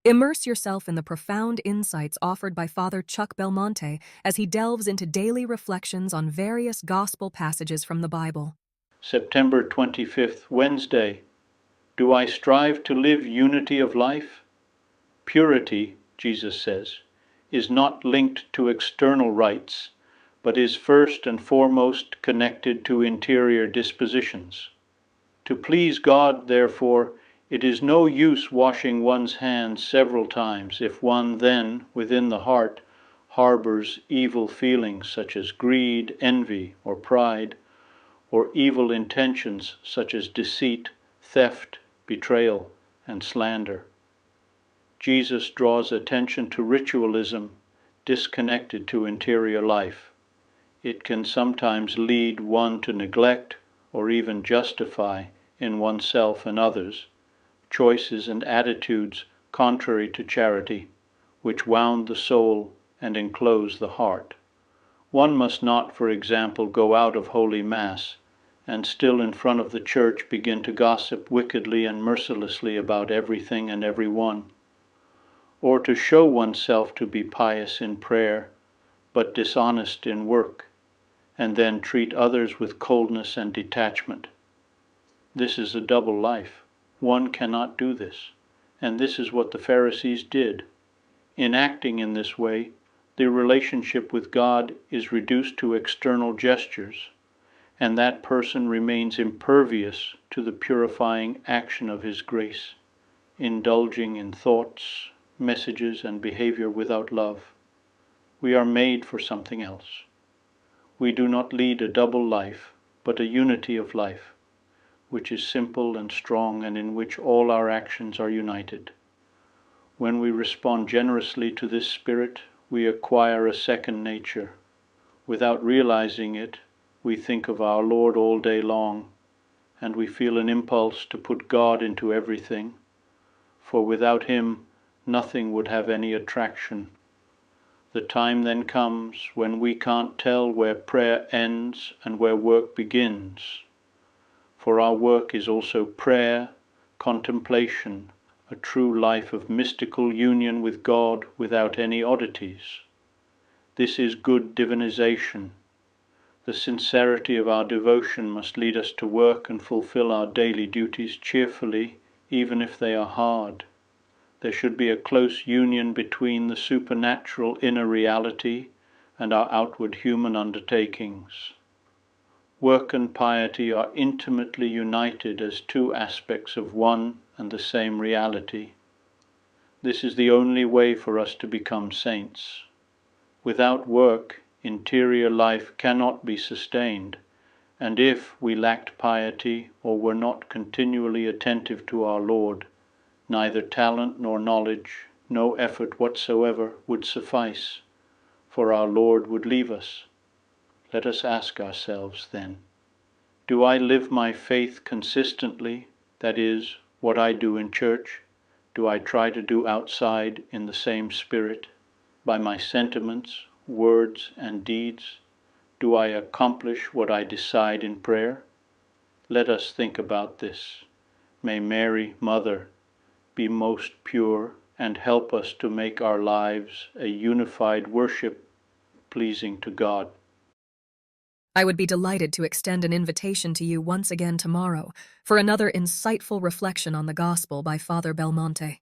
Immerse yourself in the profound insights offered by Father Chuck Belmonte as he delves into daily reflections on various gospel passages from the Bible. September 25th, Wednesday. Do I strive to live unity of life? Purity, Jesus says, is not linked to external rites, but is first and foremost connected to interior dispositions. To please God, therefore, it is no use washing one's hands several times if one then, within the heart, harbors evil feelings such as greed, envy, or pride, or evil intentions such as deceit, theft, betrayal, and slander. Jesus draws attention to ritualism disconnected to interior life. It can sometimes lead one to neglect or even justify in oneself and others choices and attitudes contrary to charity, which wound the soul and enclose the heart. One must not, for example, go out of Holy Mass and still in front of the church begin to gossip wickedly and mercilessly about everything and everyone, or to show oneself to be pious in prayer, but dishonest in work, and then treat others with coldness and detachment. This is a double life. One cannot do this, and this is what the Pharisees did. In acting in this way, the relationship with God is reduced to external gestures, and that person remains impervious to the purifying action of His grace, indulging in thoughts, messages, and behavior without love. We are made for something else. We do not lead a double life, but a unity of life, which is simple and strong and in which all our actions are united. When we respond generously to this spirit, we acquire a second nature. Without realizing it, we think of our Lord all day long, and we feel an impulse to put God into everything, for without Him nothing would have any attraction. The time then comes when we can't tell where prayer ends and where work begins, for our work is also prayer, contemplation, a true life of mystical union with God without any oddities. This is good divinization. The sincerity of our devotion must lead us to work and fulfill our daily duties cheerfully, even if they are hard. There should be a close union between the supernatural inner reality and our outward human undertakings. Work and piety are intimately united as two aspects of one and the same reality. This is the only way for us to become saints. Without work, interior life cannot be sustained, and if we lacked piety or were not continually attentive to our Lord, neither talent nor knowledge, no effort whatsoever would suffice, for our Lord would leave us. Let us ask ourselves then, do I live my faith consistently, that is, what I do in church, do I try to do outside in the same spirit, by my sentiments, words, and deeds? Do I accomplish what I decide in prayer? Let us think about this. May Mary, Mother, be most pure and help us to make our lives a unified worship pleasing to God. I would be delighted to extend an invitation to you once again tomorrow for another insightful reflection on the Gospel by Father Belmonte.